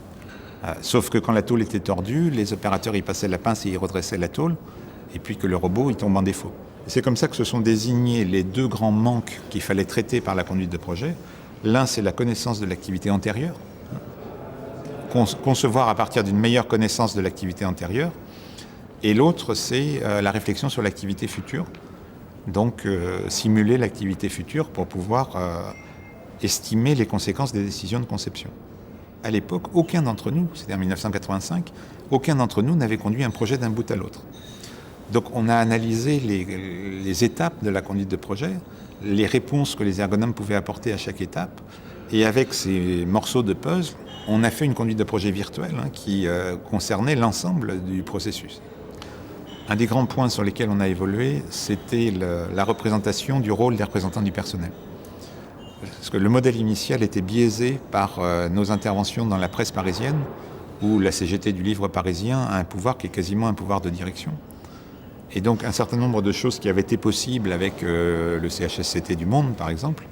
Sauf que quand la tôle était tordue, les opérateurs y passaient la pince et ils redressaient la tôle, et puis que le robot il tombe en défaut. Et c'est comme ça que se sont désignés les deux grands manques qu'il fallait traiter par la conduite de projet. L'un, c'est la connaissance de l'activité antérieure, concevoir à partir d'une meilleure connaissance de l'activité antérieure, et l'autre, c'est la réflexion sur l'activité future, donc simuler l'activité future pour pouvoir estimer les conséquences des décisions de conception. À l'époque, aucun d'entre nous, c'était en 1985, aucun d'entre nous n'avait conduit un projet d'un bout à l'autre. Donc on a analysé les étapes de la conduite de projet, les réponses que les ergonomes pouvaient apporter à chaque étape, et avec ces morceaux de puzzle, on a fait une conduite de projet virtuelle qui concernait l'ensemble du processus. Un des grands points sur lesquels on a évolué, c'était la représentation du rôle des représentants du personnel. Parce que le modèle initial était biaisé par nos interventions dans la presse parisienne, où la CGT du livre parisien a un pouvoir qui est quasiment un pouvoir de direction. Et donc un certain nombre de choses qui avaient été possibles avec le CHSCT du Monde, par exemple,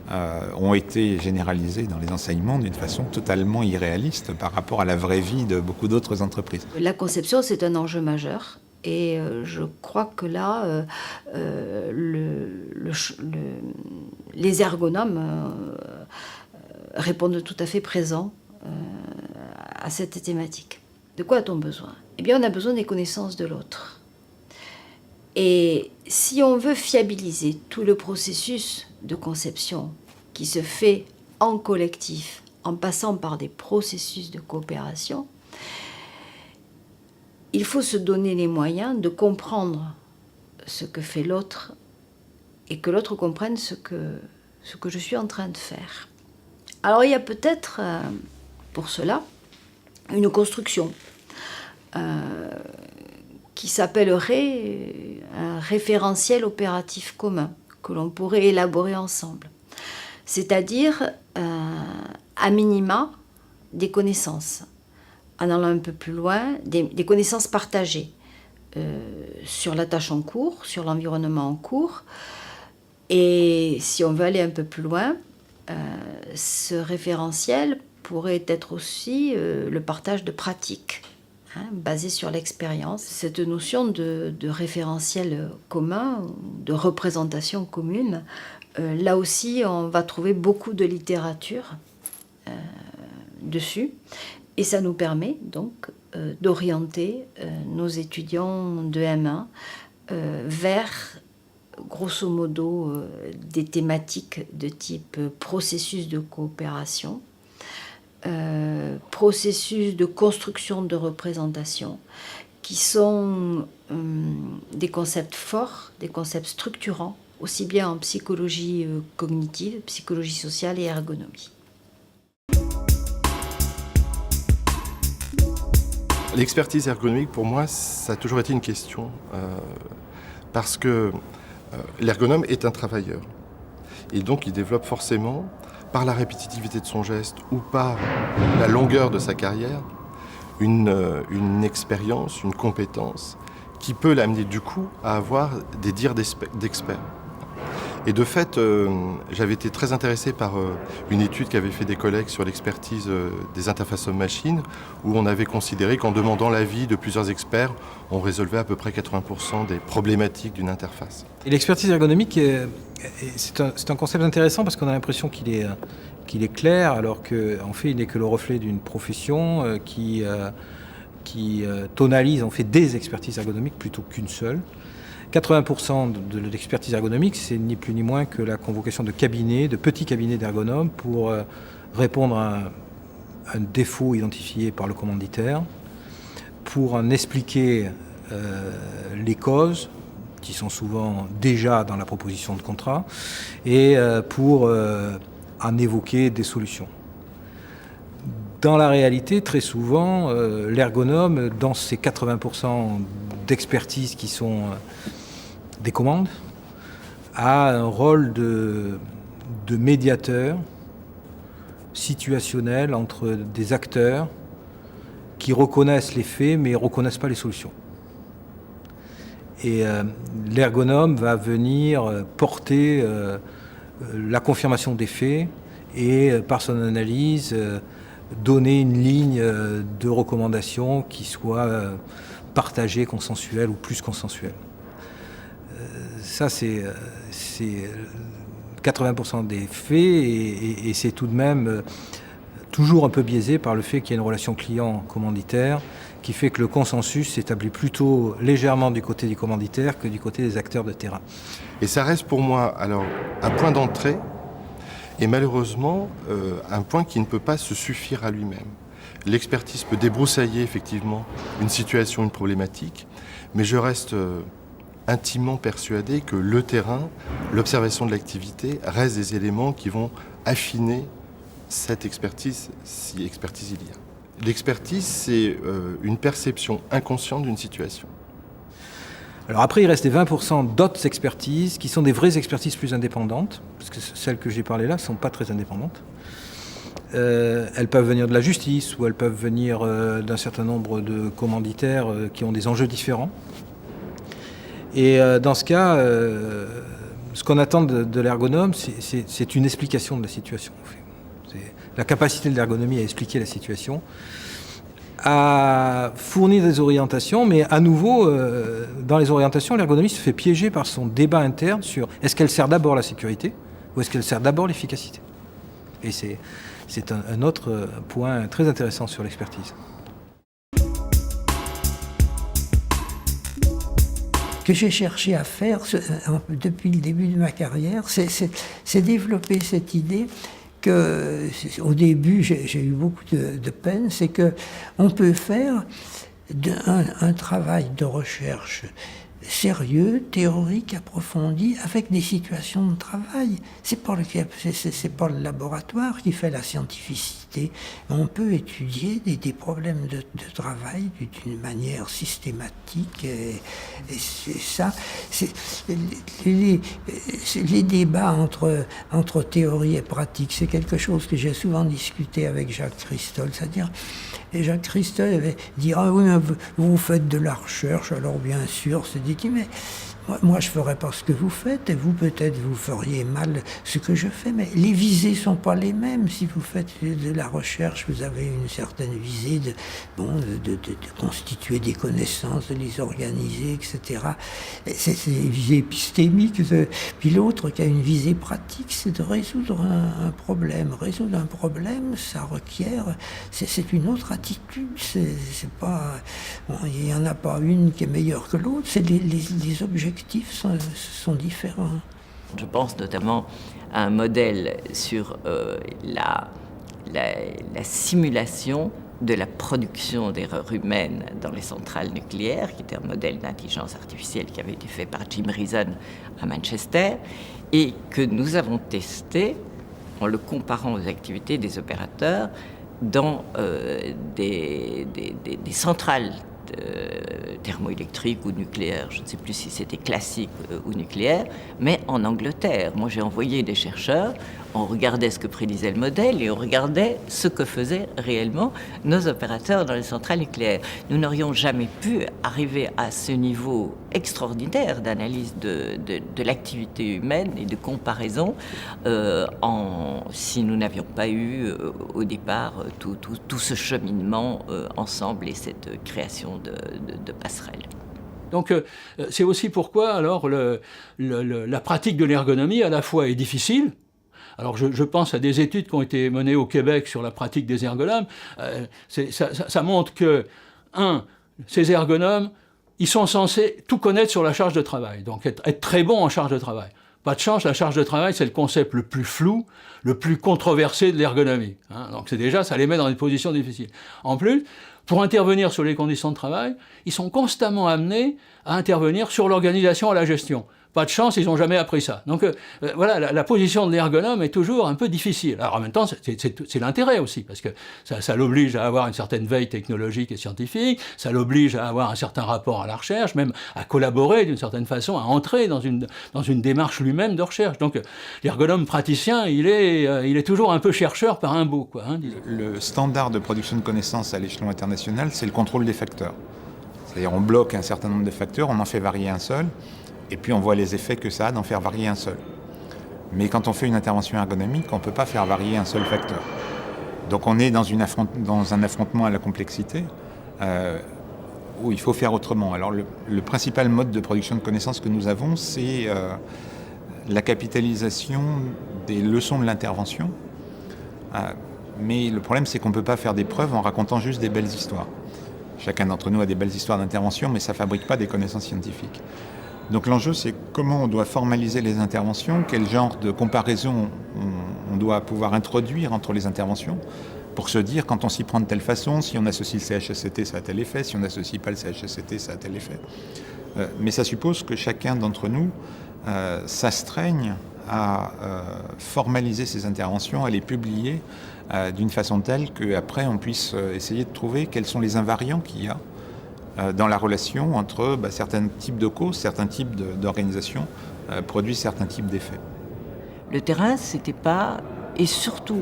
ont été généralisés dans les enseignements d'une façon totalement irréaliste par rapport à la vraie vie de beaucoup d'autres entreprises. La conception, c'est un enjeu majeur. Et je crois que là, les ergonomes répondent tout à fait présents à cette thématique. De quoi a-t-on besoin ? Eh bien, on a besoin des connaissances de l'autre. Et si on veut fiabiliser tout le processus de conception qui se fait en collectif, en passant par des processus de coopération, il faut se donner les moyens de comprendre ce que fait l'autre et que l'autre comprenne ce que je suis en train de faire. Alors il y a peut-être pour cela une construction qui s'appellerait un référentiel opératif commun que l'on pourrait élaborer ensemble. C'est-à-dire, à minima, des connaissances. En allant un peu plus loin, des connaissances partagées sur la tâche en cours, sur l'environnement en cours. Et si on veut aller un peu plus loin, ce référentiel pourrait être aussi le partage de pratiques, basées sur l'expérience. Cette notion de référentiel commun, de représentation commune, là aussi, on va trouver beaucoup de littérature dessus. Et ça nous permet donc d'orienter nos étudiants de M1 vers, grosso modo, des thématiques de type processus de coopération, processus de construction de représentation, qui sont des concepts forts, des concepts structurants, aussi bien en psychologie cognitive, psychologie sociale et ergonomie. L'expertise ergonomique, pour moi, ça a toujours été une question, parce que l'ergonome est un travailleur. Et donc, il développe forcément, par la répétitivité de son geste ou par la longueur de sa carrière, une expérience, une compétence qui peut l'amener du coup à avoir des dires d'experts. Et de fait, j'avais été très intéressé par une étude qu'avaient fait des collègues sur l'expertise des interfaces hommes-machines, où on avait considéré qu'en demandant l'avis de plusieurs experts, on résolvait à peu près 80% des problématiques d'une interface. Et l'expertise ergonomique, c'est un concept intéressant parce qu'on a l'impression qu'il est clair, alors qu'en fait, il n'est que le reflet d'une profession qui tonalise en fait des expertises ergonomiques plutôt qu'une seule. 80% de l'expertise ergonomique, c'est ni plus ni moins que la convocation de cabinets, de petits cabinets d'ergonomes pour répondre à un défaut identifié par le commanditaire, pour en expliquer les causes, qui sont souvent déjà dans la proposition de contrat, et pour en évoquer des solutions. Dans la réalité, très souvent, l'ergonome, dans ces 80% d'expertise qui sont des commandes, a un rôle de médiateur situationnel entre des acteurs qui reconnaissent les faits mais ne reconnaissent pas les solutions. Et l'ergonome va venir porter la confirmation des faits et, par son analyse, donner une ligne de recommandation qui soit partagée, consensuelle ou plus consensuelle. Ça, c'est 80% des faits et c'est tout de même toujours un peu biaisé par le fait qu'il y a une relation client-commanditaire qui fait que le consensus s'établit plutôt légèrement du côté du commanditaire que du côté des acteurs de terrain. Et ça reste pour moi alors un point d'entrée et malheureusement un point qui ne peut pas se suffire à lui-même. L'expertise peut débroussailler effectivement une situation, une problématique, mais je reste intimement persuadé que le terrain, l'observation de l'activité restent des éléments qui vont affiner cette expertise, si expertise il y a. L'expertise, c'est une perception inconsciente d'une situation. Alors après, il reste les 20% d'autres expertises qui sont des vraies expertises plus indépendantes, parce que celles que j'ai parlé là ne sont pas très indépendantes. Elles peuvent venir de la justice ou elles peuvent venir d'un certain nombre de commanditaires qui ont des enjeux différents. Et dans ce cas, Ce qu'on attend de l'ergonome, c'est une explication de la situation. En fait. C'est la capacité de l'ergonomie à expliquer la situation, à fournir des orientations, mais à nouveau, dans les orientations, l'ergonomie se fait piéger par son débat interne sur est-ce qu'elle sert d'abord la sécurité ou est-ce qu'elle sert d'abord l'efficacité. Et c'est un autre point très intéressant sur l'expertise. Ce que j'ai cherché à faire depuis le début de ma carrière, c'est développer cette idée que, au début, j'ai eu beaucoup de peine, c'est qu'on peut faire un travail de recherche sérieux, théorique, approfondi, avec des situations de travail. C'est pas le laboratoire qui fait la scientificité. On peut étudier des problèmes de travail d'une manière systématique. Et c'est ça. Les débats entre théorie et pratique, c'est quelque chose que j'ai souvent discuté avec Jacques Christol. C'est-à-dire, Jacques Christol avait dit « Ah oui, mais vous faites de la recherche, alors bien sûr, c'est dit, mais moi je ne ferais pas ce que vous faites, et vous peut-être vous feriez mal ce que je fais, mais les visées ne sont pas les mêmes. Si vous faites de la recherche, vous avez une certaine visée de constituer des connaissances, de les organiser, etc. C'est une visée épistémique. Puis l'autre qui a une visée pratique, c'est de résoudre un problème. Résoudre un problème, ça requiert, c'est une autre attitude. C'est pas, il n'y en a pas une qui est meilleure que l'autre, c'est les objectifs sont différents. Je pense notamment à un modèle sur la simulation de la production d'erreurs humaines dans les centrales nucléaires, qui était un modèle d'intelligence artificielle qui avait été fait par Jim Reason à Manchester, et que nous avons testé en le comparant aux activités des opérateurs dans des centrales thermoélectrique ou nucléaire, je ne sais plus si c'était classique ou nucléaire, mais en Angleterre. Moi, j'ai envoyé des chercheurs, on regardait ce que prédisait le modèle et on regardait ce que faisaient réellement nos opérateurs dans les centrales nucléaires. Nous n'aurions jamais pu arriver à ce niveau extraordinaire d'analyse de l'activité humaine et de comparaison si nous n'avions pas eu au départ tout ce cheminement ensemble et cette création de passerelles. Donc c'est aussi pourquoi alors la pratique de l'ergonomie à la fois est difficile. Alors je pense à des études qui ont été menées au Québec sur la pratique des ergonomes. Ça montre que, ces ergonomes, ils sont censés tout connaître sur la charge de travail, donc être très bons en charge de travail. Pas de chance, la charge de travail, c'est le concept le plus flou, le plus controversé de l'ergonomie. Donc ça les met dans des positions difficiles. En plus, pour intervenir sur les conditions de travail, ils sont constamment amenés à intervenir sur l'organisation et la gestion. Pas de chance, ils n'ont jamais appris ça. Donc voilà, la position de l'ergonome est toujours un peu difficile. Alors en même temps, c'est l'intérêt aussi, parce que ça l'oblige à avoir une certaine veille technologique et scientifique, ça l'oblige à avoir un certain rapport à la recherche, même à collaborer d'une certaine façon, à entrer dans une démarche lui-même de recherche. Donc l'ergonome praticien, il est toujours un peu chercheur par un bout, quoi. Le standard de production de connaissances à l'échelon international, c'est le contrôle des facteurs. C'est-à-dire on bloque un certain nombre de facteurs, on en fait varier un seul, et puis on voit les effets que ça a d'en faire varier un seul. Mais quand on fait une intervention ergonomique, on ne peut pas faire varier un seul facteur. Donc on est dans un affrontement à la complexité où il faut faire autrement. Alors le principal mode de production de connaissances que nous avons, c'est la capitalisation des leçons de l'intervention. Mais le problème, c'est qu'on ne peut pas faire des preuves en racontant juste des belles histoires. Chacun d'entre nous a des belles histoires d'intervention, mais ça ne fabrique pas des connaissances scientifiques. Donc l'enjeu, c'est comment on doit formaliser les interventions, quel genre de comparaison on doit pouvoir introduire entre les interventions pour se dire, quand on s'y prend de telle façon, si on associe le CHSCT, ça a tel effet, si on n'associe pas le CHSCT, ça a tel effet. Mais ça suppose que chacun d'entre nous s'astreigne à formaliser ces interventions, à les publier d'une façon telle qu'après on puisse essayer de trouver quels sont les invariants qu'il y a dans la relation entre certains types de causes, certains types d'organisations produisent certains types d'effets. Le terrain, c'était pas, et surtout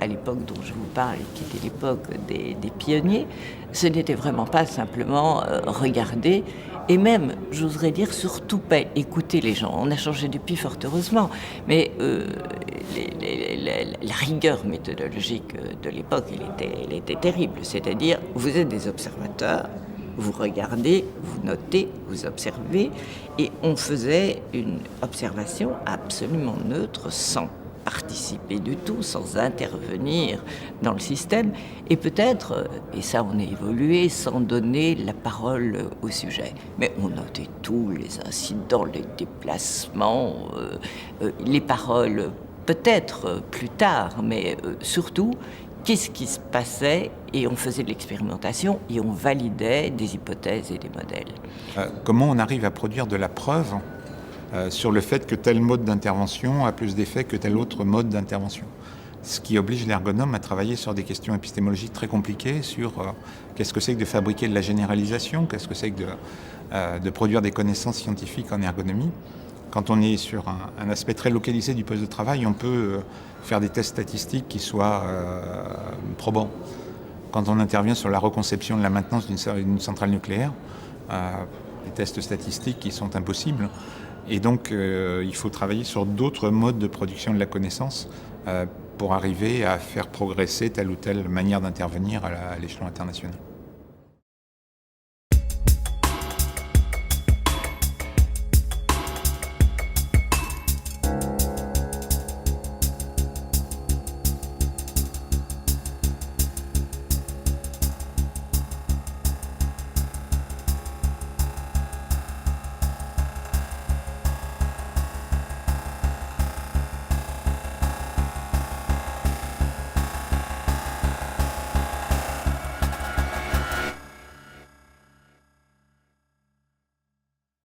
à l'époque dont je vous parle, qui était l'époque des pionniers, ce n'était vraiment pas simplement regarder et même, j'oserais dire, surtout pas écouter les gens. On a changé depuis, fort heureusement, mais la rigueur méthodologique de l'époque, elle était terrible. C'est-à-dire, vous êtes des observateurs, vous regardez, vous notez, vous observez, et on faisait une observation absolument neutre, sans participer du tout, sans intervenir dans le système, et peut-être, et ça on a évolué, sans donner la parole au sujet. Mais on notait tous les incidents, les déplacements, les paroles, peut-être plus tard, mais surtout, qu'est-ce qui se passait, et on faisait de l'expérimentation, et on validait des hypothèses et des modèles. Comment on arrive à produire de la preuve sur le fait que tel mode d'intervention a plus d'effet que tel autre mode d'intervention. Ce qui oblige l'ergonome à travailler sur des questions épistémologiques très compliquées, sur qu'est-ce que c'est que de fabriquer de la généralisation, qu'est-ce que c'est que de produire des connaissances scientifiques en ergonomie. Quand on est sur un aspect très localisé du poste de travail, on peut faire des tests statistiques qui soient probants. Quand on intervient sur la reconception de la maintenance d'une centrale nucléaire, des tests statistiques qui sont impossibles. Et donc, il faut travailler sur d'autres modes de production de la connaissance pour arriver à faire progresser telle ou telle manière d'intervenir à l'échelon international.